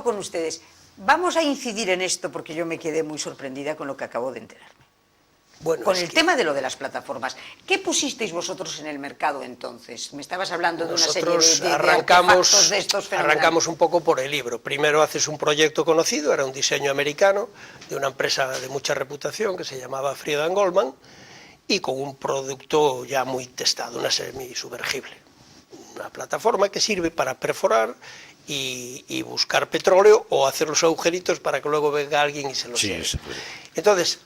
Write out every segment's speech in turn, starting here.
acabo con ustedes. Vamos a incidir en esto porque yo me quedé muy sorprendida con lo que acabo de enterarme. Bueno, con el tema de lo de las plataformas. ¿Qué pusisteis vosotros en el mercado entonces? Me estabas hablando de una serie de artefactos de estos fenomenales. Arrancamos un poco por el libro. Primero haces un proyecto conocido, era un diseño americano de una empresa de mucha reputación que se llamaba Freed & Goldman, y con un producto ya muy testado, una semisumergible. Una plataforma que sirve para perforar y buscar petróleo o hacer los agujeritos para que luego venga alguien y se los lleve. Entonces,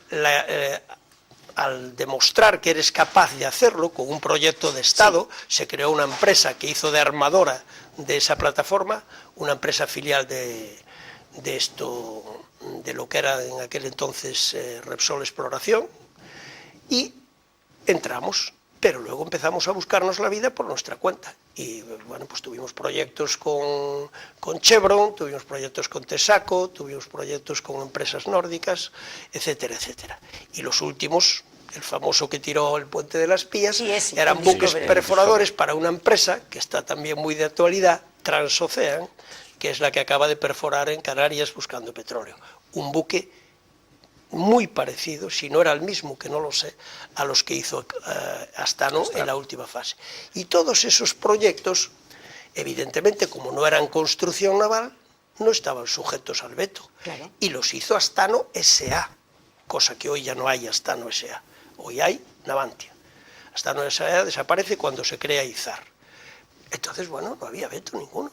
al demostrar que eres capaz de hacerlo con un proyecto de Estado, se creó una empresa que hizo de armadora de esa plataforma, una empresa filial de lo que era en aquel entonces Repsol Exploración, y entramos, pero luego empezamos a buscarnos la vida por nuestra cuenta. Y bueno, pues tuvimos proyectos con Chevron, tuvimos proyectos con Texaco, tuvimos proyectos con empresas nórdicas, etcétera, etcétera. Y los últimos, el famoso que tiró el Puente de las Pías, eran buques perforadores para una empresa que está también muy de actualidad, Transocean, que es la que acaba de perforar en Canarias buscando petróleo. Un buque muy parecido, si no era el mismo, que no lo sé, a los que hizo Astano en la última fase. Y todos esos proyectos, evidentemente, como no eran construcción naval, no estaban sujetos al veto. Claro. Y los hizo Astano S.A., cosa que hoy ya no hay Astano S.A., hoy hay Navantia. Astano S.A. desaparece cuando se crea IZAR. Entonces, bueno, no había veto ninguno.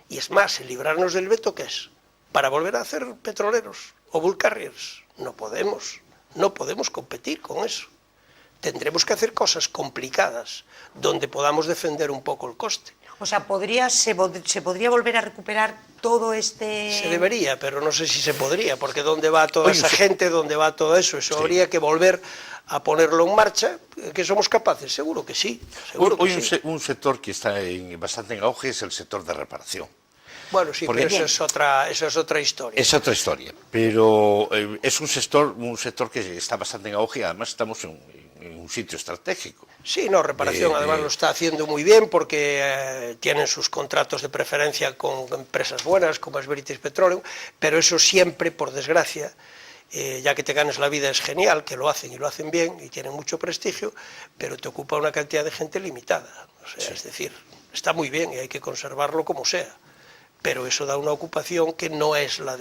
Y es más, el librarnos del veto, ¿qué es? Para volver a hacer petroleros o bulk carriers. No podemos competir con eso. Tendremos que hacer cosas complicadas, donde podamos defender un poco el coste. O sea, ¿se podría volver a recuperar todo este...? Se debería, pero no sé si se podría, porque ¿dónde va toda esa gente? ¿Dónde va todo eso? Eso habría que volver a ponerlo en marcha. ¿Que somos capaces? Seguro que sí. Un sector que está bastante en auge es el sector de reparación. Bueno, sí, pero eso es otra historia. Es otra historia, pero es un sector que está bastante en auge y además estamos en un sitio estratégico. Sí, no, reparación además lo está haciendo muy bien porque tienen sus contratos de preferencia con empresas buenas como es British Petroleum, pero eso siempre, por desgracia, ya que te ganes la vida es genial, que lo hacen y lo hacen bien y tienen mucho prestigio, pero te ocupa una cantidad de gente limitada. O sea, es decir, está muy bien y hay que conservarlo como sea, pero eso da una ocupación que no es lo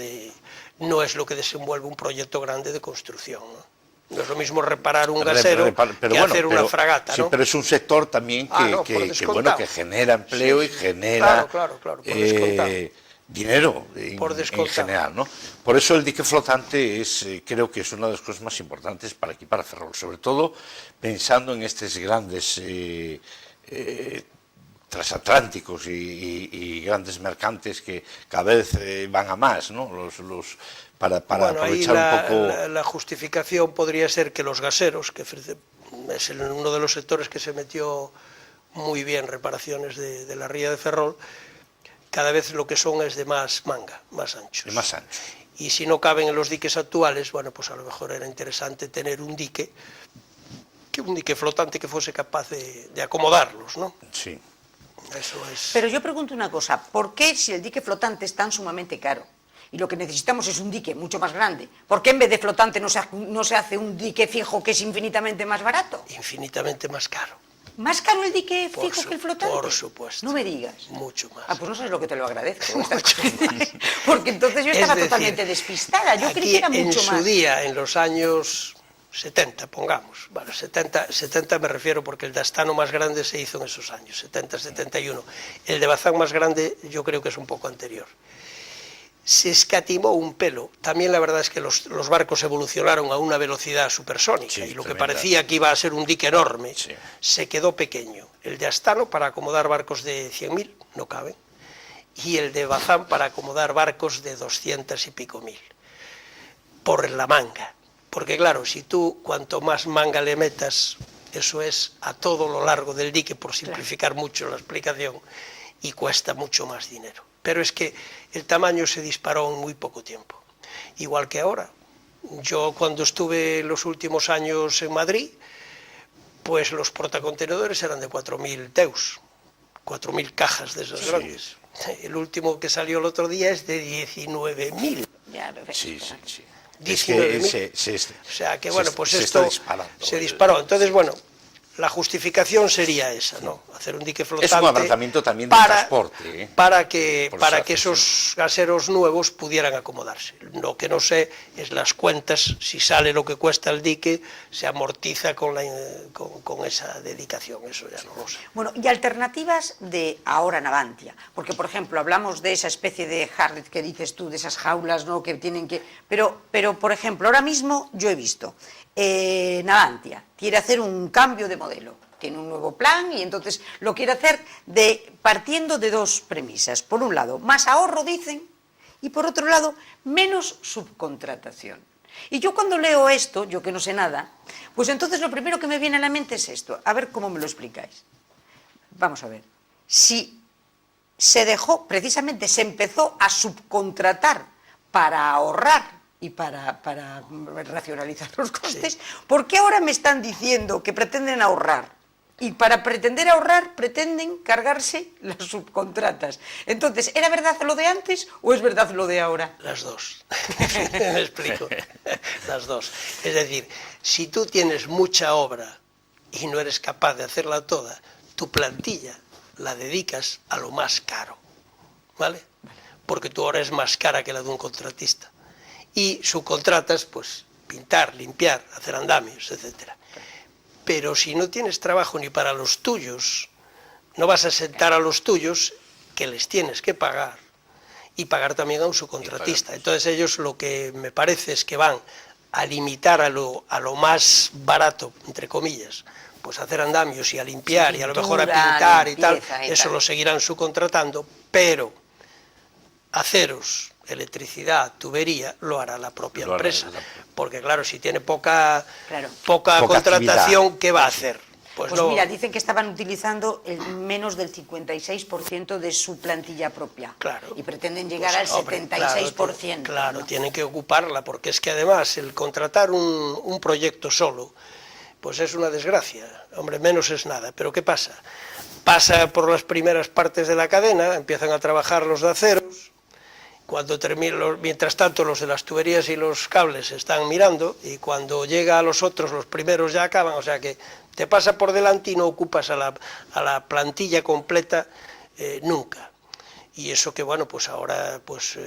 que desenvuelve un proyecto grande de construcción, ¿no? No es lo mismo reparar un gasero que hacer una fragata, ¿no? Sí, pero es un sector también que genera empleo y genera dinero en general, ¿no? Por eso el dique flotante creo que es una de las cosas más importantes para aquí, para Ferrol, sobre todo pensando en estos grandes transatlánticos y grandes mercantes que cada vez van a más, ¿no? Para aprovechar un poco... La justificación podría ser que los gaseros, que es uno de los sectores que se metió muy bien reparaciones de la ría de Ferrol, cada vez lo que son es de más manga, más anchos. De más anchos. Y si no caben en los diques actuales, bueno, pues a lo mejor era interesante tener un dique flotante que fuese capaz de acomodarlos, ¿no? Sí. Eso es. Pero yo pregunto una cosa, ¿por qué si el dique flotante es tan sumamente caro y lo que necesitamos es un dique mucho más grande, ¿por qué en vez de flotante no se hace un dique fijo que es infinitamente más barato? Infinitamente más caro. ¿Más caro el dique fijo que el flotante? Por supuesto. No me digas. Mucho más. Ah, pues no sabes lo que te lo agradezco. Porque entonces yo estaba totalmente despistada. Yo creí que era mucho más. En su día, en los años 70, pongamos. Bueno, 70 me refiero porque el de Astano más grande se hizo en esos años, 70, 71. El de Bazán más grande yo creo que es un poco anterior. Se escatimó un pelo. También la verdad es que los barcos evolucionaron a una velocidad supersónica y lo que parecía que iba a ser un dique enorme se quedó pequeño. El de Astano para acomodar barcos de 100.000 no caben y el de Bazán para acomodar barcos de 200 y pico mil por la manga. Porque claro, si tú cuanto más manga le metas, eso es a todo lo largo del dique, por simplificar mucho la explicación, y cuesta mucho más dinero. Pero es que el tamaño se disparó en muy poco tiempo, igual que ahora. Yo cuando estuve los últimos años en Madrid, pues los portacontenedores eran de 4.000 teus, 4.000 cajas de esos grandes. El último que salió el otro día es de 19.000. Sí, sí, sí. 19.000. O sea que, bueno, pues esto se disparó. Entonces, bueno, la justificación sería esa, ¿no? Hacer un dique flotante. Es un abaratamento también de transporte, ¿eh? Para que esos gaseros nuevos pudieran acomodarse. Lo que no sé es las cuentas, si sale lo que cuesta el dique, se amortiza con esa dedicación, eso ya no lo sé. Bueno, y alternativas de ahora en Avantia, porque por ejemplo hablamos de esa especie de Harriet que dices tú, de esas jaulas, ¿no?, que tienen que... Pero por ejemplo, ahora mismo yo he visto, Navantia quiere hacer un cambio de modelo, tiene un nuevo plan y entonces lo quiere hacer partiendo de dos premisas. Por un lado, más ahorro, dicen, y por otro lado, menos subcontratación. Y yo cuando leo esto, yo que no sé nada, pues entonces lo primero que me viene a la mente es esto. A ver cómo me lo explicáis. Vamos a ver. Si se dejó, precisamente se empezó a subcontratar para ahorrar y para racionalizar los costes, ¿por qué ahora me están diciendo que pretenden ahorrar? Y para pretender ahorrar, pretenden cargarse las subcontratas. Entonces, ¿era verdad lo de antes o es verdad lo de ahora? Las dos. Me explico. Las dos. Es decir, si tú tienes mucha obra y no eres capaz de hacerla toda, tu plantilla la dedicas a lo más caro, ¿vale? Porque tu obra es más cara que la de un contratista. Y subcontratas, pues, pintar, limpiar, hacer andamios, etcétera. Pero si no tienes trabajo ni para los tuyos, no vas a sentar a los tuyos, que les tienes que pagar, y pagar también a un subcontratista. Entonces ellos lo que me parece es que van a limitar a lo más barato, entre comillas, pues a hacer andamios y a limpiar, y a lo mejor a pintar y tal, eso lo seguirán subcontratando, pero aceros, electricidad, tubería, lo hará la propia empresa. Porque claro, si tiene poca contratación, actividad, ¿qué va a hacer? Pues mira, dicen que estaban utilizando menos del 56% de su plantilla propia. Claro. Y pretenden llegar al 76%. Claro, ¿no? Tienen que ocuparla, porque es que además el contratar un proyecto solo, pues es una desgracia. Hombre, menos es nada. Pero ¿qué pasa? Pasa por las primeras partes de la cadena, empiezan a trabajar los de aceros. Cuando mientras tanto los de las tuberías y los cables están mirando, y cuando llega a los otros, los primeros ya acaban, o sea que te pasa por delante y no ocupas a la plantilla completa nunca. Y eso que bueno, pues ahora pues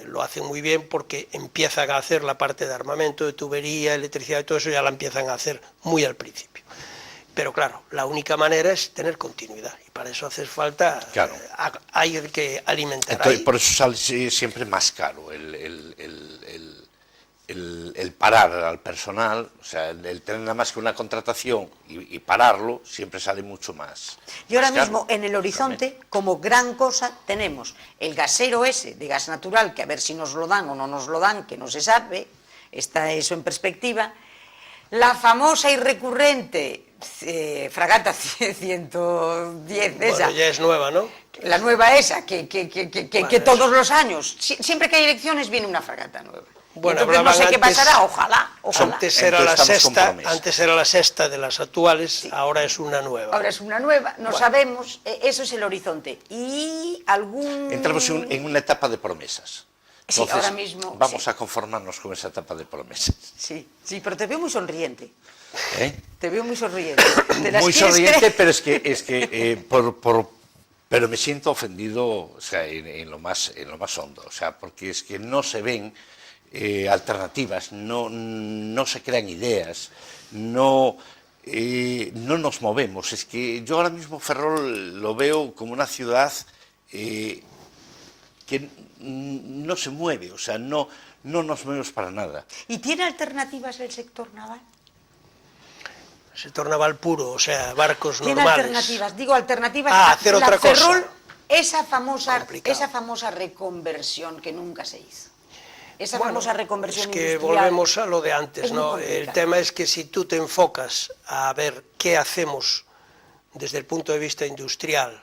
lo hacen muy bien, porque empiezan a hacer la parte de armamento, de tubería, electricidad y todo eso, ya la empiezan a hacer muy al principio. Pero claro, la única manera es tener continuidad, y para eso hace falta, claro, hay que alimentar. Entonces, por eso sale siempre más caro el parar al personal, o sea, el tener nada más que una contratación y pararlo, siempre sale mucho más. Y ahora mismo en el horizonte, como gran cosa, tenemos el gasero ese de gas natural, que a ver si nos lo dan o no nos lo dan, que no se sabe, está eso en perspectiva. La famosa y recurrente fragata 110, esa. Bueno, ya es nueva, ¿no? La nueva esa, que todos los años, siempre que hay elecciones, viene una fragata nueva. Bueno, entonces no sé qué pasará, ojalá. Antes era la sexta de las actuales, sí. Ahora es una nueva. Ahora es una nueva, no sabemos, eso es el horizonte. Y entramos en una etapa de promesas. Entonces, sí, ahora mismo vamos a conformarnos con esa etapa de promesas. Sí, pero te veo muy sonriente. Te veo muy sonriente. Muy sonriente, pero pero me siento ofendido, o sea, en lo más hondo, o sea, porque es que no se ven alternativas, no se crean ideas, no nos movemos. Es que yo ahora mismo Ferrol lo veo como una ciudad que no se mueve, o sea, no nos movemos para nada. ¿Y tiene alternativas el sector naval? Sector naval puro, o sea, barcos normales. ¿Tiene alternativas? Digo, alternativas a hacer otra cosa. Ferrol, esa famosa reconversión que nunca se hizo. Esa famosa reconversión industrial. Es que volvemos a lo de antes, ¿no? El tema es que si tú te enfocas a ver qué hacemos desde el punto de vista industrial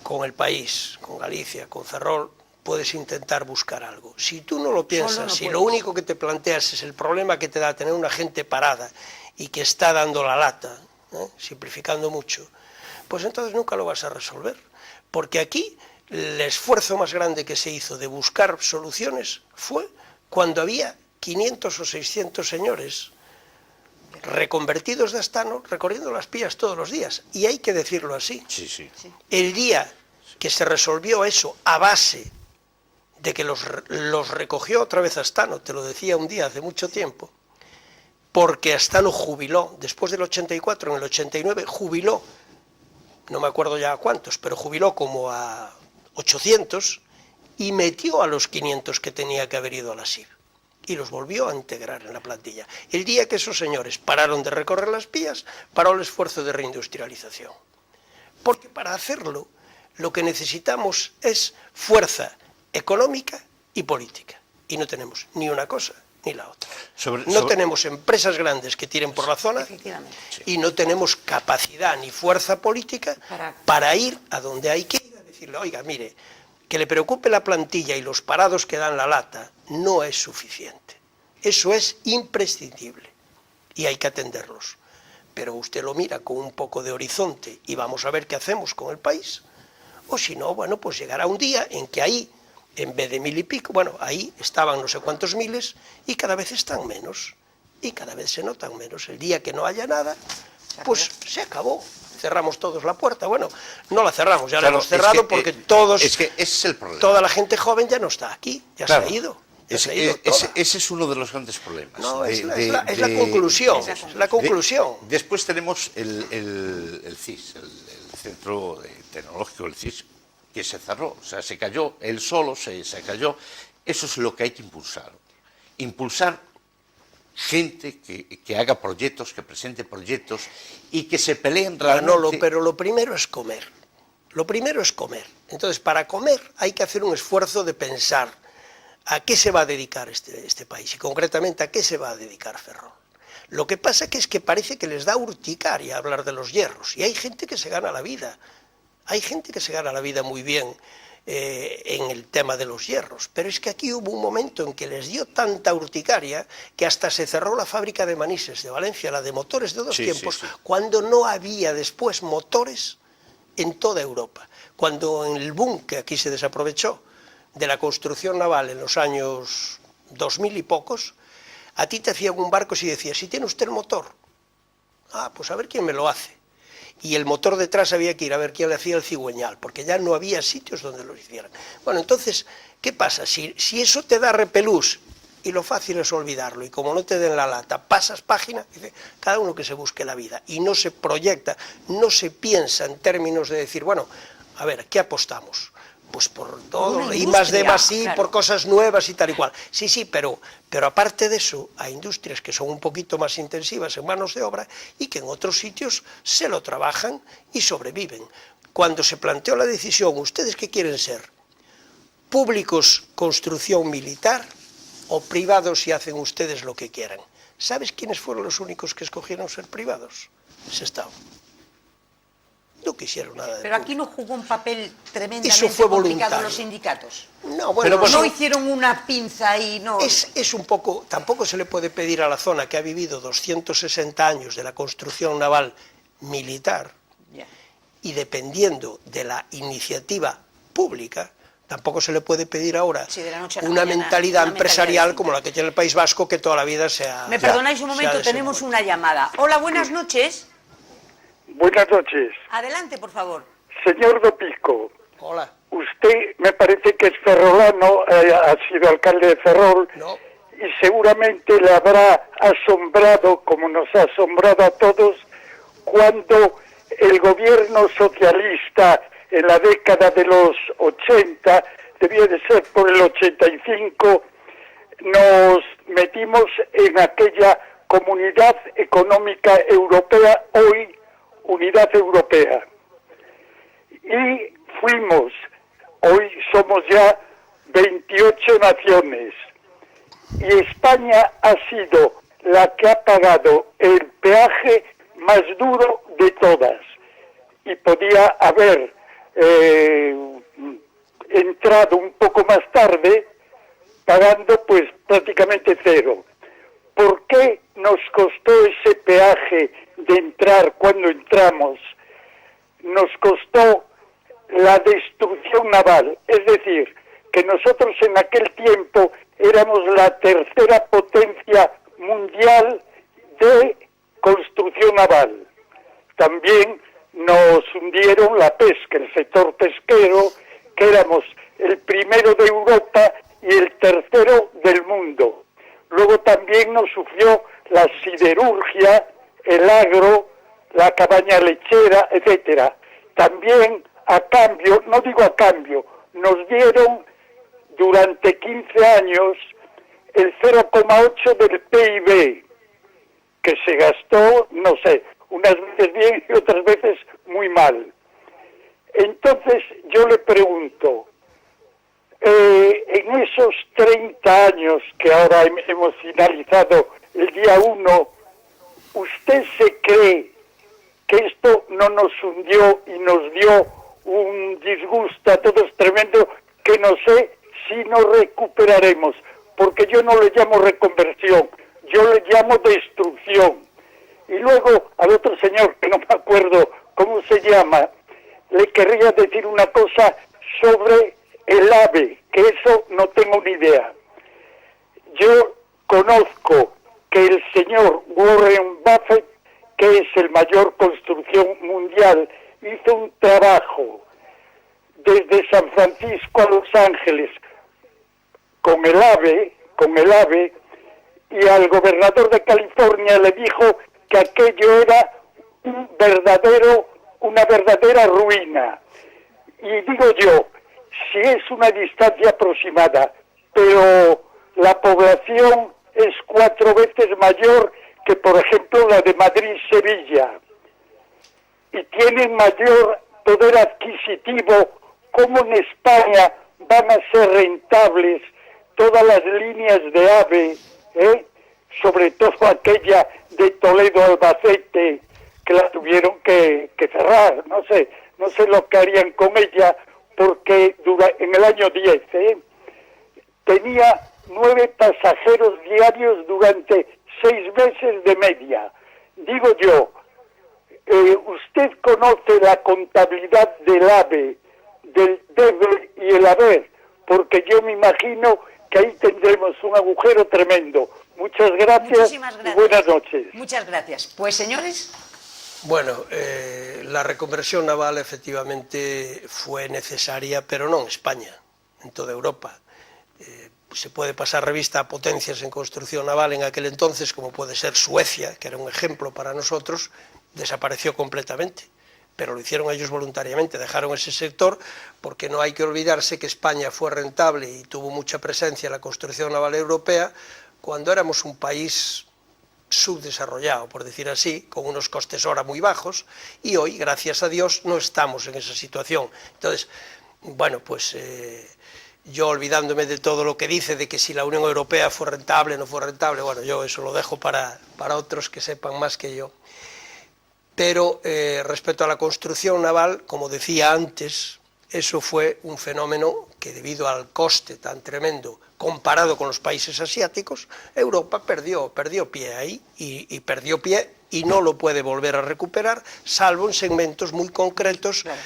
con el país, con Galicia, con Ferrol, puedes intentar buscar algo. Si tú no lo piensas, si lo único que te planteas es el problema que te da tener una gente parada y que está dando la lata, simplificando mucho, pues entonces nunca lo vas a resolver. Porque aquí el esfuerzo más grande que se hizo de buscar soluciones fue cuando había 500 o 600 señores reconvertidos de Astano recorriendo las Pías todos los días. Y hay que decirlo así. Sí. El día que se resolvió eso a base de que los recogió otra vez Astano, te lo decía un día hace mucho tiempo, porque Astano jubiló, después del 84, en el 89 jubiló, no me acuerdo ya a cuántos, pero jubiló como a 800 y metió a los 500 que tenía que haber ido a la SIB y los volvió a integrar en la plantilla. El día que esos señores pararon de recorrer las Pías, paró el esfuerzo de reindustrialización. Porque para hacerlo, lo que necesitamos es fuerza económica y política. Y no tenemos ni una cosa ni la otra. No tenemos empresas grandes que tiren por la zona y no tenemos capacidad ni fuerza política para ir a donde hay que ir a decirle, oiga, mire, que le preocupe la plantilla y los parados que dan la lata no es suficiente. Eso es imprescindible y hay que atenderlos. Pero usted lo mira con un poco de horizonte y vamos a ver qué hacemos con el país. O si no, bueno, pues llegará un día en que ahí, en vez de 1000 y pico, bueno, ahí estaban no sé cuántos miles y cada vez están menos. Y cada vez se notan menos. El día que no haya nada, pues se acabó. Cerramos todos la puerta. Bueno, no la cerramos, ya la hemos cerrado porque todos... Es que ese es el problema. Toda la gente joven ya no está aquí, ya se ha ido. Ese es uno de los grandes problemas. No, es la conclusión. Es la conclusión. Después tenemos el CIS, el Centro Tecnológico, el CIS, que se cerró, o sea, se cayó, él solo se cayó. Eso es lo que hay que impulsar. Impulsar gente que haga proyectos, que presente proyectos y que se peleen realmente. Manolo, pero lo primero es comer. Lo primero es comer. Entonces, para comer hay que hacer un esfuerzo de pensar a qué se va a dedicar este país y concretamente a qué se va a dedicar Ferrol. Lo que pasa es que parece que les da urticaria hablar de los hierros y hay gente que se gana la vida. Hay gente que se gana la vida muy bien en el tema de los hierros, pero es que aquí hubo un momento en que les dio tanta urticaria que hasta se cerró la fábrica de Manises de Valencia, la de motores de dos tiempos, cuando no había después motores en toda Europa. Cuando en el boom que aquí se desaprovechó de la construcción naval en los años 2000 y pocos, a ti te hacían un barco si decías, si tiene usted el motor, pues a ver quién me lo hace. Y el motor detrás había que ir a ver quién le hacía el cigüeñal, porque ya no había sitios donde lo hicieran. Bueno, entonces, ¿qué pasa? Si eso te da repelús, y lo fácil es olvidarlo, y como no te den la lata, pasas página, dice, cada uno que se busque la vida, y no se proyecta, no se piensa en términos de decir, bueno, a ver, ¿qué apostamos? Pues por todo, y más de más sí, claro, por cosas nuevas y tal y cual. Sí, pero aparte de eso, hay industrias que son un poquito más intensivas en manos de obra y que en otros sitios se lo trabajan y sobreviven. Cuando se planteó la decisión, ¿ustedes qué quieren ser? ¿Públicos, construcción militar o privados y hacen ustedes lo que quieran? ¿Sabes quiénes fueron los únicos que escogieron ser privados? Sestao. No quisieron nada de Pero aquí no jugó un papel tremendamente eso fue complicado voluntario. Los sindicatos. No, bueno, no hicieron una pinza y no... Es un poco, tampoco se le puede pedir a la zona que ha vivido 260 años de la construcción naval militar y dependiendo de la iniciativa pública, tampoco se le puede pedir ahora una mentalidad empresarial como la que tiene el País Vasco, que toda la vida se ha... Me perdonáis un momento, tenemos una llamada. Hola, buenas noches. Buenas noches. Adelante, por favor. Señor Dopico. Hola. Usted me parece que es ferrolano, ha sido alcalde de Ferrol, no, y seguramente le habrá asombrado, como nos ha asombrado a todos, cuando el gobierno socialista en la década de los 80, debía de ser por el 85, nos metimos en aquella Comunidad Económica Europea, hoy Unidad Europea. Y fuimos, hoy somos ya 28 naciones, y España ha sido la que ha pagado el peaje más duro de todas, y podía haber entrado un poco más tarde, pagando pues prácticamente cero. ¿Por qué nos costó ese peaje de entrar cuando entramos? Nos decir que nosotros en aquel tiempo éramos la tercera potencia mundial de construcción naval. También nos hundieron la pesca, el sector pesquero, que éramos el primero de Europa y el tercero del mundo. Luego también nos sufrió la siderurgia, el agro, la cabaña lechera, etcétera. También a cambio, no digo a cambio, nos dieron durante 15 años el 0,8 del PIB, que se gastó, no sé, unas veces bien y otras veces muy mal. Entonces yo le pregunto, en esos 30 años que ahora hemos finalizado el día 1, ¿usted se cree que esto no nos hundió y nos dio un disgusto a todos tremendo que no sé si nos recuperaremos? Porque yo no le llamo reconversión, yo le llamo destrucción. Y luego al otro señor, que no me acuerdo cómo se llama, le querría decir una cosa sobre el AVE, que eso no tengo ni idea. Yo conozco que el señor Warren Buffett, que es el mayor construcción mundial, hizo un trabajo desde San Francisco a Los Ángeles con el AVE, y al gobernador de California le dijo que aquello era una verdadera ruina. Y digo yo, si es una distancia aproximada, pero la población es 4 veces mayor que, por ejemplo, la de Madrid-Sevilla, y tienen mayor poder adquisitivo, ¿cómo en España van a ser rentables todas las líneas de AVE, sobre todo aquella de Toledo a Albacete, que la tuvieron que cerrar? No sé lo que harían con ella, porque en el año 10 tenía 9 pasajeros diarios durante 6 meses de media. Digo yo, ¿usted conoce la contabilidad del AVE, del debe y el haber? Porque yo me imagino que ahí tendremos un agujero tremendo. Muchas gracias. Y buenas noches. Muchas gracias. Pues, señores. Bueno, la reconversión naval efectivamente fue necesaria, pero no en España, en toda Europa. Se puede pasar revista a potencias en construcción naval en aquel entonces, como puede ser Suecia, que era un ejemplo para nosotros, desapareció completamente, pero lo hicieron ellos voluntariamente, dejaron ese sector, porque no hay que olvidarse que España fue rentable y tuvo mucha presencia en la construcción naval europea cuando éramos un país subdesarrollado, por decir así, con unos costes hora muy bajos, y hoy, gracias a Dios, no estamos en esa situación. Entonces, bueno, pues yo, olvidándome de todo lo que dice, de que si la Unión Europea fue rentable o no fue rentable, bueno, yo eso lo dejo para otros que sepan más que yo. Pero respecto a la construcción naval, como decía antes, eso fue un fenómeno que, debido al coste tan tremendo comparado con los países asiáticos, Europa perdió pie ahí, y perdió pie y no lo puede volver a recuperar, salvo en segmentos muy concretos, claro,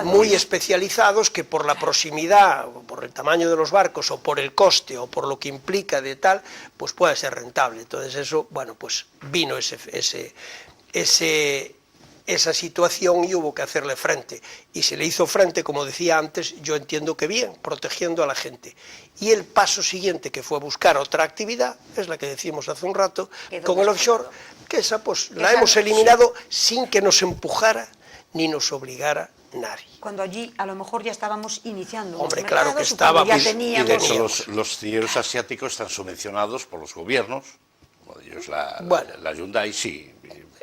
muy especializados, que por la proximidad, o por el tamaño de los barcos, o por el coste, o por lo que implica de tal, pues puede ser rentable. Entonces eso, bueno, pues vino esa situación y hubo que hacerle frente, y se le hizo frente, como decía antes, yo entiendo que bien, protegiendo a la gente. Y el paso siguiente, que fue buscar otra actividad, es la que decimos hace un rato, con el offshore, que esa pues la hemos eliminado sin que nos empujara ni nos obligara nadie. Cuando allí a lo mejor ya estábamos iniciando. Hombre, claro que estábamos. Y de hecho los cielos asiáticos están subvencionados por los gobiernos, como ellos la Hyundai sí.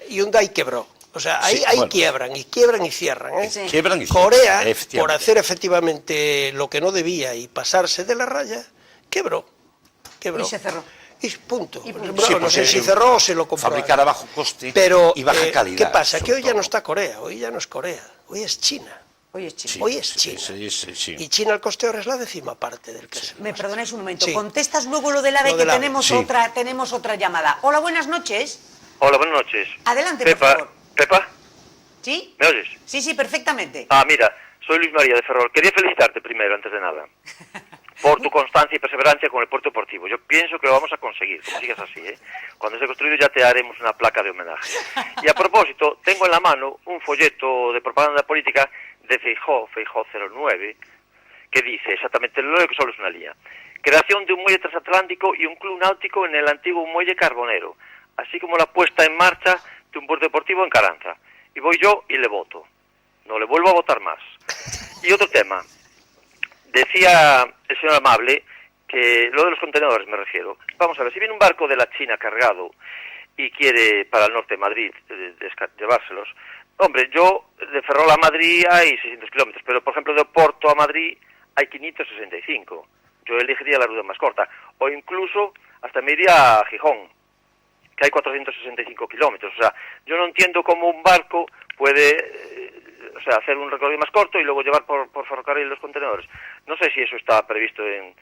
Hyundai quebró. O sea, ahí quiebran y cierran, ¿eh? Sí. Quiebran y Corea, cierran, por hacer efectivamente lo que no debía y pasarse de la raya, quebró. Y se cerró. Y punto. Y punto. Bueno, Sí, no sé si cerró o se lo compró. Fabricar a bajo coste, pero, y baja calidad. ¿qué pasa? Que hoy ya todo. no está Corea, hoy ya no es Corea, hoy es China. Hoy es China. Sí, Hoy es China. Sí. Y China, el coste ahora es la 10ª parte del que es. Me perdonáis un momento. Sí. Contestas luego lo del AVE, Lo que del AVE, tenemos otra llamada. Hola, buenas noches. Hola, buenas noches. Adelante, Pepa, por favor. ¿Pepa? ¿Sí? ¿Me oyes? Sí, perfectamente. Mira, Soy Luis María de Ferrol. Quería felicitarte primero, antes de nada, por tu constancia y perseverancia con el puerto deportivo. Yo pienso que lo vamos a conseguir, como sigas así, ¿eh? Cuando esté construido ya te haremos una placa de homenaje. Y a propósito, tengo en la mano un folleto de propaganda política de Feijóo 09, que dice exactamente, lo leo que solo es una línea: creación de un muelle transatlántico y un club náutico en el antiguo muelle Carbonero, así como la puesta en marcha de un puerto deportivo en Carranza. Y voy yo y le voto. No le vuelvo a votar más. Y otro tema. Decía el señor Amable que lo de los contenedores, me refiero. Vamos a ver, si viene un barco de la China cargado y quiere para el norte de Madrid llevárselos, hombre, yo de Ferrol a Madrid hay 600 kilómetros, pero por ejemplo de Oporto a Madrid hay 565. Yo elegiría la ruta más corta. O incluso hasta me iría a Gijón, que hay 465 kilómetros. O sea, yo no entiendo cómo un barco puede hacer un recorrido más corto y luego llevar por ferrocarril los contenedores. No sé si eso está previsto en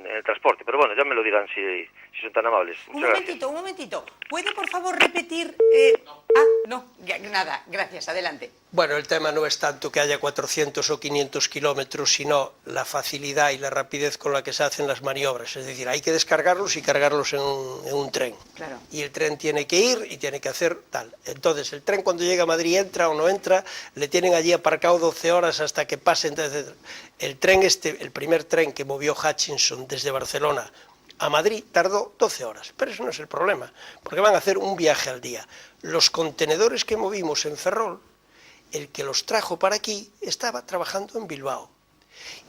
el transporte, pero bueno, ya me lo dirán si son tan amables. Un momentito. ¿Puede por favor repetir? No, nada, gracias, adelante. Bueno, el tema no es tanto que haya 400 o 500 kilómetros, sino la facilidad y la rapidez con la que se hacen las maniobras. Es decir, hay que descargarlos y cargarlos en un tren. Claro. Y el tren tiene que ir y tiene que hacer tal. Entonces, el tren cuando llega a Madrid entra o no entra, le tienen allí aparcado 12 horas hasta que pase. Entonces, el primer tren que movió Hutchinson desde Barcelona a Madrid tardó 12 horas, pero eso no es el problema, porque van a hacer un viaje al día. Los contenedores que movimos en Ferrol, el que los trajo para aquí estaba trabajando en Bilbao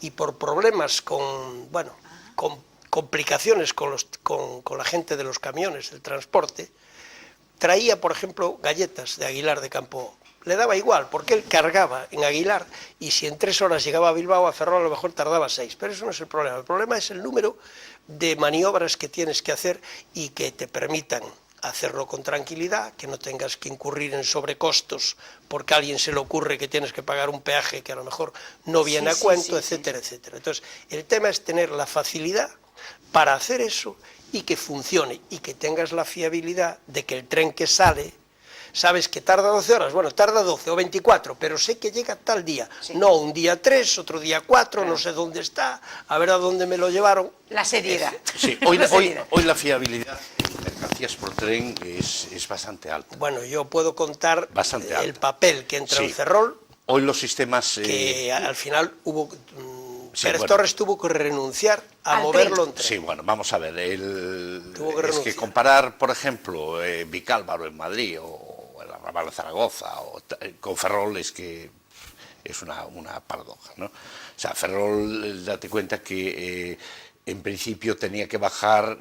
y por problemas con complicaciones con la gente de los camiones, del transporte, traía, por ejemplo, galletas de Aguilar de Campo. Le daba igual, porque él cargaba en Aguilar y si en 3 horas llegaba a Bilbao, a Ferrol a lo mejor tardaba 6, pero eso no es el problema. El problema es el número de maniobras que tienes que hacer y que te permitan hacerlo con tranquilidad, que no tengas que incurrir en sobrecostos porque a alguien se le ocurre que tienes que pagar un peaje que a lo mejor no viene a cuento, etcétera, etcétera. Entonces, el tema es tener la facilidad para hacer eso y que funcione y que tengas la fiabilidad de que el tren que sale, sabes que tarda 12 horas, bueno, tarda 12 o 24, pero sé que llega tal día, no un día 3, otro día 4, no sé dónde está, a ver a dónde me lo llevaron. La seriedad. Sí, hoy la fiabilidad de mercancías por tren es bastante alta. Bueno, yo puedo contar el papel que entra en Ferrol, hoy los sistemas... que al final hubo... Pérez Torres tuvo que renunciar a moverlo en tren. Sí, bueno, vamos a ver, es que comparar, por ejemplo, Vicálvaro en Madrid o el Arrabal de Zaragoza con Ferrol es que es una paradoja, ¿no? O sea, Ferrol, date cuenta que en principio tenía que bajar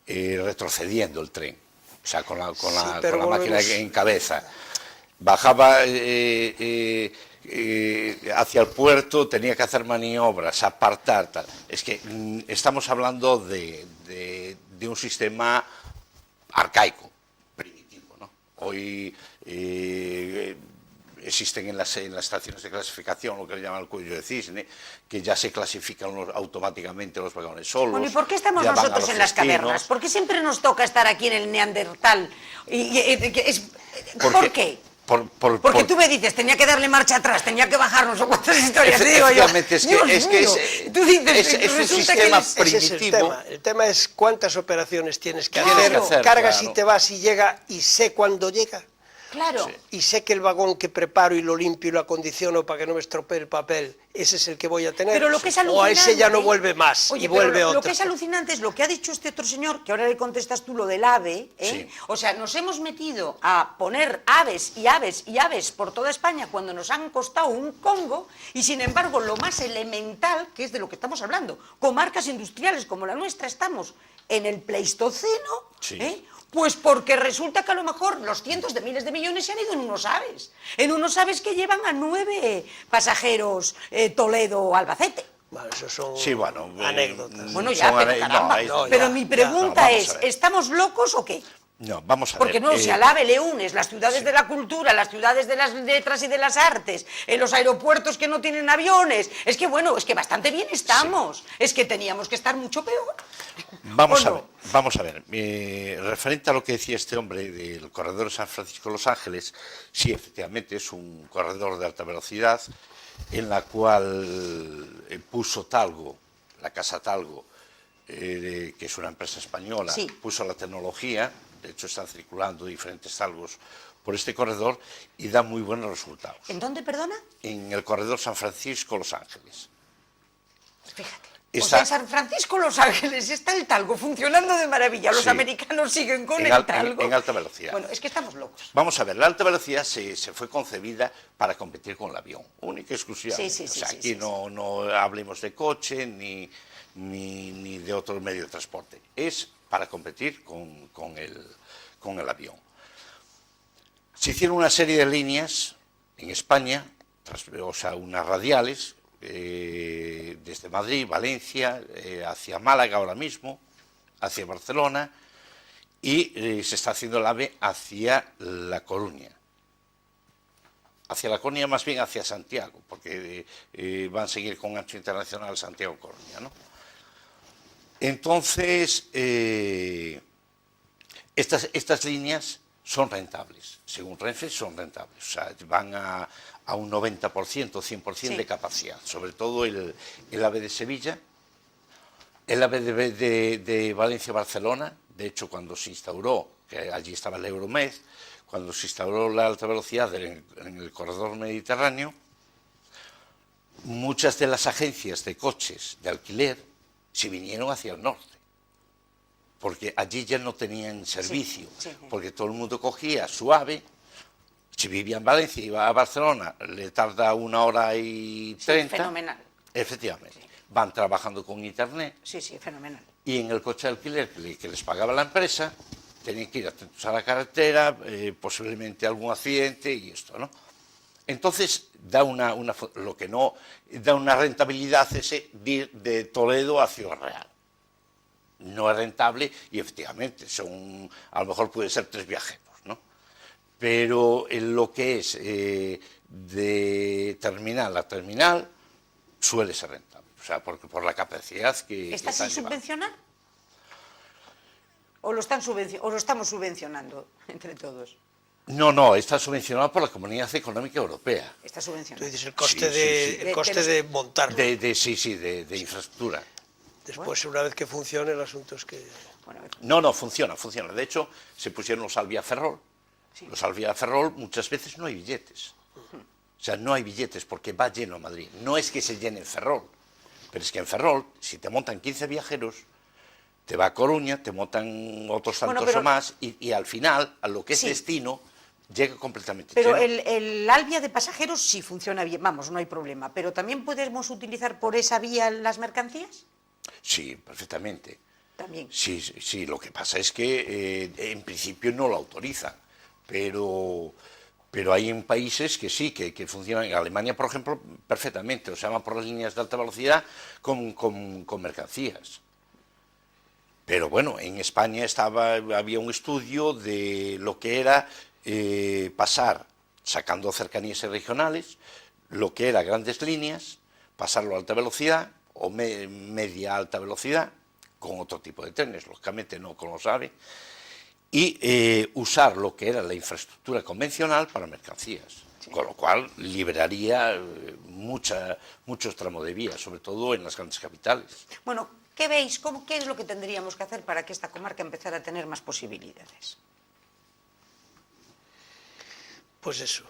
retrocediendo el tren, o sea, con la máquina en cabeza. Bajaba hacia el puerto, tenía que hacer maniobras, apartar, tal. Es que estamos hablando de un sistema arcaico, primitivo, ¿no? Hoy existen en las estaciones de clasificación lo que le llaman el cuello de cisne, que ya se clasifican automáticamente los vagones solos. Bueno, ¿y por qué estamos nosotros en las cavernas? ¿Por qué siempre nos toca estar aquí en el Neandertal? ¿Por qué? Porque tú me dices, tenía que darle marcha atrás, tenía que bajarnos o cuántas historias, digo yo. Tú dices, es un sistema primitivo. El tema es cuántas operaciones tienes que hacer, cargas y te vas y llega y sé cuándo llega. Claro. Y sé que el vagón que preparo y lo limpio y lo acondiciono para que no me estropee el papel, ese es el que voy a tener. Pero lo que es o a ese ya no vuelve más. Oye, y vuelve pero otro. Lo que es alucinante es lo que ha dicho este otro señor, que ahora le contestas tú lo del ave, ¿eh? Sí. O sea, nos hemos metido a poner aves y aves y aves por toda España cuando nos han costado un congo, y sin embargo lo más elemental, que es de lo que estamos hablando, comarcas industriales como la nuestra, estamos en el Pleistoceno, sí. Pues porque resulta que a lo mejor los cientos de miles de millones se han ido en unos aves que llevan a 9 pasajeros Toledo-Albacete. Bueno, eso son anécdotas. Bueno, ya, pero caramba. Pero mi pregunta es, ¿estamos locos o qué? No, vamos a ver. Porque no, si al AVE le unes las ciudades de la cultura, las ciudades de las letras y de las artes, en los aeropuertos que no tienen aviones, es que bueno, es que bastante bien estamos. Sí. Es que teníamos que estar mucho peor. Vamos a ver, Vamos a ver, referente a lo que decía este hombre del corredor San Francisco-Los Ángeles, sí, efectivamente es un corredor de alta velocidad en la cual puso Talgo, la casa Talgo, que es una empresa española, sí, puso la tecnología, de hecho están circulando diferentes Talgos por este corredor y da muy buenos resultados. ¿En dónde, perdona? En el corredor San Francisco-Los Ángeles. Fíjate. Está, o sea, en San Francisco, Los Ángeles, está el Talgo funcionando de maravilla. Los sí, americanos siguen con el Talgo. En alta velocidad. Bueno, es que estamos locos. Vamos a ver, la alta velocidad se fue concebida para competir con el avión, única y exclusivamente. Sí, o sea, aquí no hablemos de coche ni de otro medio de transporte. Es para competir con el avión. Se hicieron una serie de líneas en España, o sea, unas radiales, desde Madrid, Valencia, hacia Málaga ahora mismo, hacia Barcelona, y se está haciendo el AVE hacia La Coruña. Hacia La Coruña, más bien hacia Santiago, porque van a seguir con ancho internacional Santiago-Coruña, ¿no? Entonces, estas líneas son rentables, según Renfe son rentables, o sea, van a un 90%, 100% sí, de capacidad, sobre todo el AVE de Sevilla, el AVE de Valencia-Barcelona. De hecho, cuando se instauró, que allí estaba el Euromed, cuando se instauró la alta velocidad en el corredor mediterráneo, muchas de las agencias de coches de alquiler se vinieron hacia el norte, porque allí ya no tenían servicio, sí, sí, porque todo el mundo cogía su AVE, si vivía en Valencia y iba a Barcelona, le tarda 1 hora y 30. Sí, fenomenal. Efectivamente. Sí. Van trabajando con internet. Sí, sí, fenomenal. Y en el coche de alquiler que les pagaba la empresa, tenían que ir atentos a la carretera, posiblemente algún accidente y esto, ¿no? Entonces, lo que no da una rentabilidad es ir de Toledo a Ciudad Real. No es rentable y efectivamente a lo mejor puede ser 3 viajeros, ¿no? Pero en lo que es de terminal a terminal suele ser rentable, o sea, porque por la capacidad que ¿Está sin subvencionar? ¿O lo estamos subvencionando entre todos? No, está subvencionado por la Comunidad Económica Europea. Está subvencionado. Tú dices el coste, el coste de montarlo. De infraestructura. Después, una vez que funcione, el asunto es que... No, funciona. De hecho, se pusieron los Alvia Ferrol. Sí. Los Alvia Ferrol muchas veces no hay billetes. O sea, no hay billetes porque va lleno a Madrid. No es que se llene en Ferrol, pero es que en Ferrol, si te montan 15 viajeros, te va a Coruña, te montan otros tantos o más, y al final, a lo que es destino, llega completamente lleno. Pero el Alvia de pasajeros sí funciona bien, vamos, no hay problema. ¿Pero también podemos utilizar por esa vía las mercancías? Sí, perfectamente. También. Sí, lo que pasa es que en principio no lo autorizan, pero hay en países que sí, que funcionan. En Alemania, por ejemplo, perfectamente, o sea, van por las líneas de alta velocidad con mercancías. Pero bueno, en España había un estudio de lo que era pasar, sacando cercanías regionales, lo que era grandes líneas, pasarlo a alta velocidad o media alta velocidad, con otro tipo de trenes, lógicamente no con los AVE, y usar lo que era la infraestructura convencional para mercancías, sí, con lo cual liberaría muchos tramos de vía, sobre todo en las grandes capitales. Bueno, ¿qué veis? ¿Qué es lo que tendríamos que hacer para que esta comarca empezara a tener más posibilidades? Pues eso,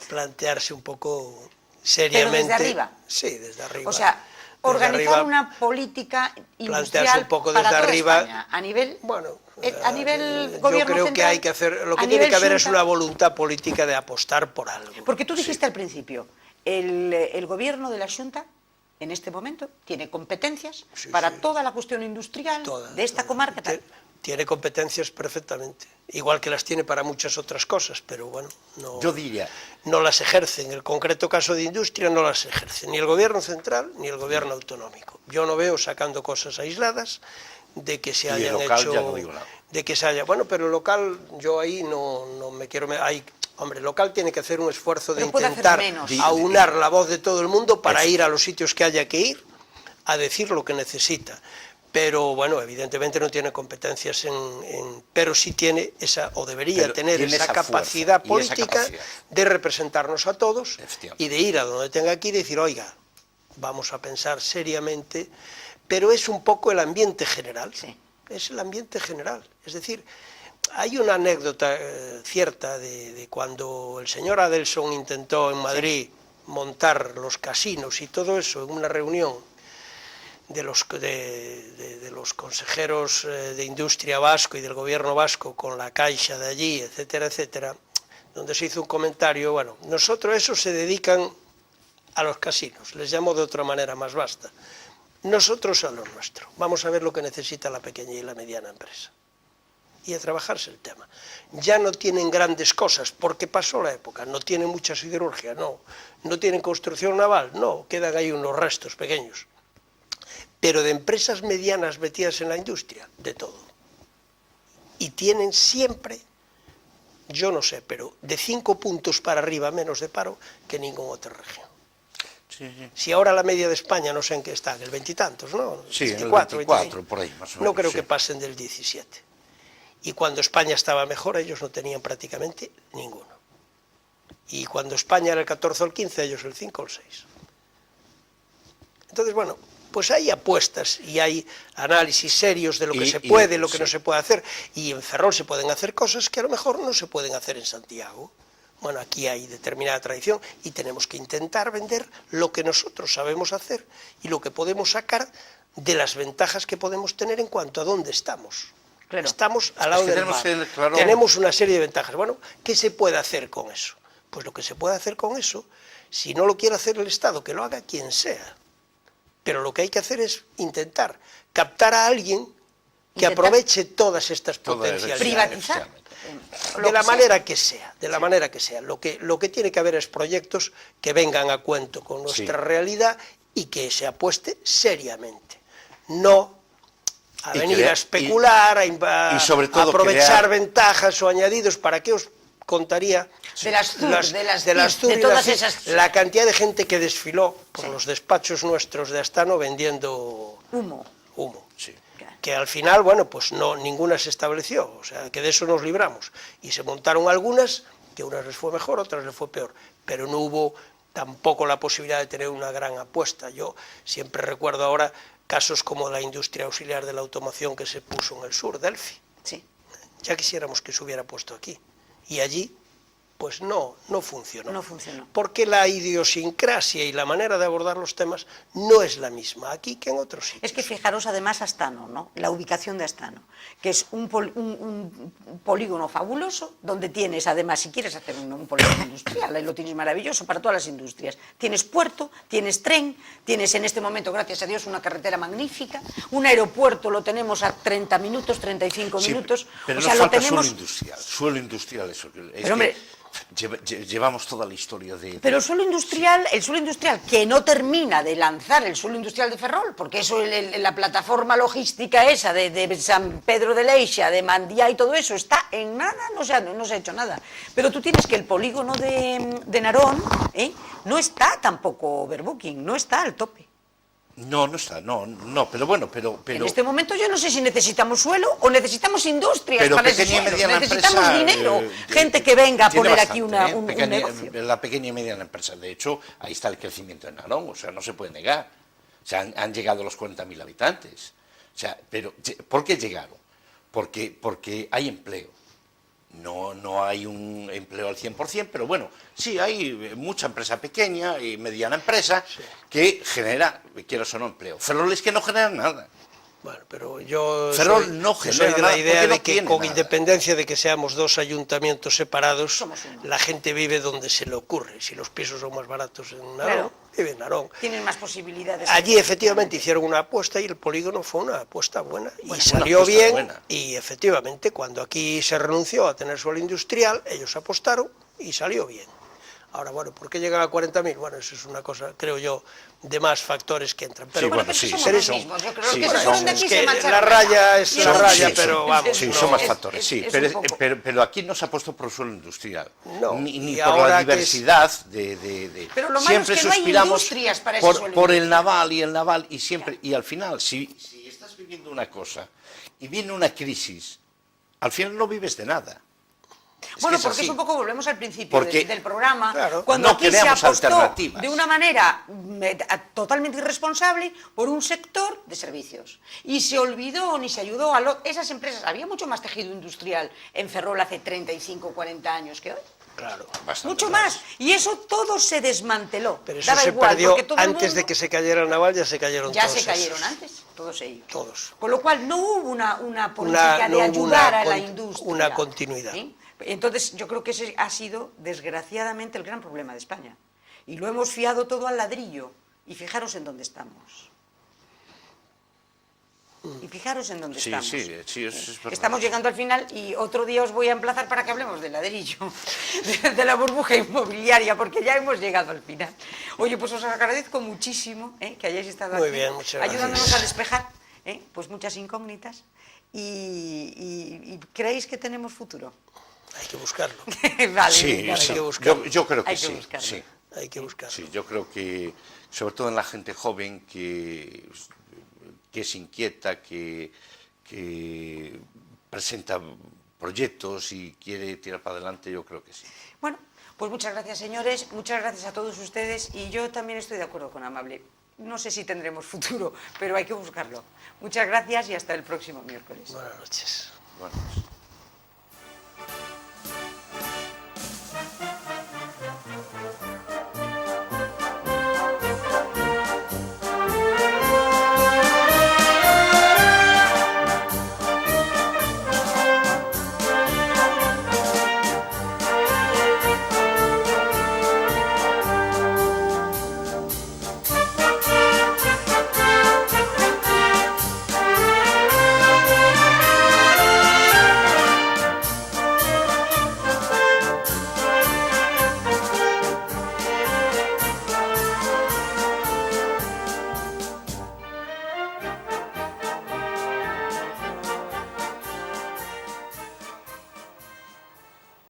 plantearse un poco seriamente... ¿Pero desde arriba? Sí, desde arriba. O sea, organizar una política industrial un poco para desde toda arriba, España, a nivel yo gobierno creo central, que hay que hacer, lo que tiene que haber es una voluntad política de apostar por algo. Porque tú dijiste al principio, el gobierno de la Xunta en este momento tiene competencias para toda la cuestión industrial de esta comarca. Tiene competencias perfectamente, igual que las tiene para muchas otras cosas, pero bueno, yo diría, no las ejerce. En el concreto caso de industria no las ejerce ni el gobierno central ni el gobierno autonómico. Yo no veo sacando cosas aisladas de que se hayan hecho, ya no digo nada. De que se haya, bueno, pero el local, yo ahí no me quiero, hombre, el local tiene que hacer un esfuerzo de intentar aunar la voz de todo el mundo para ir a los sitios que haya que ir a decir lo que necesita. pero bueno, evidentemente no tiene competencias pero sí tiene esa, o debería tener esa capacidad política de representarnos a todos y de ir a donde tenga que ir y decir, oiga, vamos a pensar seriamente, pero es un poco el ambiente general, es el ambiente general, es decir, hay una anécdota cierta de cuando el señor Adelson intentó en Madrid montar los casinos y todo eso en una reunión de los consejeros de industria vasco y del gobierno vasco con la Caixa de allí, etcétera, etcétera, donde se hizo un comentario, bueno, nosotros esos se dedican a los casinos, les llamo de otra manera más vasta, nosotros a lo nuestro, vamos a ver lo que necesita la pequeña y la mediana empresa. Y a trabajarse el tema. Ya no tienen grandes cosas, porque pasó la época, no tienen mucha siderurgia, no tienen construcción naval, no, quedan ahí unos restos pequeños. Pero de empresas medianas metidas en la industria, de todo. Y tienen siempre, yo no sé, pero de 5 puntos para arriba menos de paro que ninguna otra región. Si ahora la media de España, no sé en qué está, en el 20 y tantos, ¿no? Sí, 24, 25, por ahí más o menos. No creo que pasen del 17. Y cuando España estaba mejor, ellos no tenían prácticamente ninguno. Y cuando España era el 14 o el 15, ellos el 5 o el 6. Entonces, bueno, pues hay apuestas y hay análisis serios de lo que se puede, lo que no se puede hacer. Y en Ferrol se pueden hacer cosas que a lo mejor no se pueden hacer en Santiago. Bueno, aquí hay determinada tradición y tenemos que intentar vender lo que nosotros sabemos hacer y lo que podemos sacar de las ventajas que podemos tener en cuanto a dónde estamos. Claro. Estamos al lado del mar, tenemos una serie de ventajas. Bueno, ¿qué se puede hacer con eso? Pues lo que se puede hacer con eso, si no lo quiere hacer el Estado, que lo haga quien sea. Pero lo que hay que hacer es intentar captar a alguien que aproveche todas estas potencialidades. Privatizar. De la manera que sea, de la manera que sea. Lo que tiene que haber es proyectos que vengan a cuento con nuestra realidad y que se apueste seriamente. No a venir a especular, a sobre todo aprovechar ventajas o añadidos. ¿Para qué os contaría de todas esas... la cantidad de gente que desfiló por los despachos nuestros de Astano vendiendo humo? Sí. Que al final, bueno, pues no, ninguna se estableció, o sea, que de eso nos libramos. Y se montaron algunas, que unas les fue mejor, otras les fue peor, pero no hubo tampoco la posibilidad de tener una gran apuesta. Yo siempre recuerdo ahora casos como la industria auxiliar de la automoción que se puso en el sur, Delphi. Sí. Ya quisiéramos que se hubiera puesto aquí. Y allí, pues no funcionó. No funcionó. Porque la idiosincrasia y la manera de abordar los temas no es la misma aquí que en otros sitios. Es que fijaros además Astano, ¿no? La ubicación de Astano, que es un polígono fabuloso, donde tienes además, si quieres hacer un polígono industrial, ahí lo tienes maravilloso para todas las industrias. Tienes puerto, tienes tren, tienes en este momento, gracias a Dios, una carretera magnífica, un aeropuerto lo tenemos a 30 minutos, 35 minutos. Pero o sea, nos falta lo tenemos... suelo industrial, eso. Pero hombre... Llevamos toda la historia de... Pero el suelo industrial que no termina de lanzar el suelo industrial de Ferrol, porque eso, la plataforma logística esa de San Pedro de Leixa, de Mandía y todo eso, está en nada, no se ha hecho nada. Pero tú tienes que el polígono de Narón no está tampoco overbooking, no está al tope. No está, pero bueno, pero... En este momento yo no sé si necesitamos suelo o necesitamos industrias pero para ese suelo. Necesitamos dinero, gente que venga a poner aquí un negocio. La pequeña y mediana empresa, de hecho, ahí está el crecimiento de Narón, o sea, no se puede negar. O sea, han llegado a los 40.000 habitantes. O sea, pero ¿por qué llegaron? Porque hay empleo. No hay un empleo al 100%, pero bueno, sí hay mucha empresa pequeña y mediana empresa que genera, quieras o no, empleo. Ferrol es que no genera nada. Bueno, pero yo soy de la idea de que con independencia de que seamos dos ayuntamientos separados, la gente vive donde se le ocurre. Si los pisos son más baratos en Narón, vive en Narón. Tienen más posibilidades. Allí efectivamente hicieron una apuesta y el polígono fue una apuesta buena y salió bien. Y efectivamente cuando aquí se renunció a tener suelo industrial, ellos apostaron y salió bien. Ahora, bueno, ¿por qué llegan a 40.000? Bueno, eso es una cosa, creo yo, de más factores que entran. Pero somos los mismos. Yo creo que se fueron de aquí se marcharon. La raya es la raya, pero vamos. Sí, son más factores, sí. Pero aquí no se ha puesto por suelo industrial. No. Ni por la diversidad de... Pero lo malo siempre es que no hay suspiramos industrias para ese suelo por el naval y siempre... Y al final, si estás viviendo una cosa y viene una crisis, al final no vives de nada. Bueno, que porque así. es un poco, volvemos al principio Porque, del programa, claro, cuando no aquí se creamos apostó alternativas. de una manera totalmente irresponsable por un sector de servicios. Y se olvidó ni se ayudó a esas empresas. Había mucho más tejido industrial en Ferrol hace 35, 40 años que hoy. Claro. Bastante Mucho más. más. Y eso todo se desmanteló. Pero eso Daba se igual, perdió porque todo el antes de mundo- que se cayera el naval, ya se cayeron Ya todos se cayeron esos. antes, todos ellos. Todos. Con lo cual no hubo una política no de hubo ayudar una a la con- industria. una continuidad. ¿Sí? Entonces yo creo que ese ha sido, desgraciadamente, el gran problema de España. Y lo hemos fiado todo al ladrillo. Y fijaros en dónde estamos. Y fijaros en dónde Sí, estamos. sí, eso es verdad. Estamos llegando al final y otro día os voy a emplazar para que hablemos del ladrillo, de la burbuja inmobiliaria, porque ya hemos llegado al final. Oye, pues os agradezco muchísimo que hayáis estado Muy aquí, bien, muchas gracias. ayudándonos a despejar pues muchas incógnitas y creéis que tenemos futuro. Hay que buscarlo. Vale, Sí, venga, sí. que buscarlo. Yo creo que Hay que sí. buscarlo. Sí. Hay que buscarlo. Sí, yo creo que, sobre todo en la gente joven que se inquieta, que presenta proyectos y quiere tirar para adelante, yo creo que sí. Bueno, pues muchas gracias, señores, muchas gracias a todos ustedes y yo también estoy de acuerdo con Amable. No sé si tendremos futuro, pero hay que buscarlo. Muchas gracias y hasta el próximo miércoles. Buenas noches. Bueno,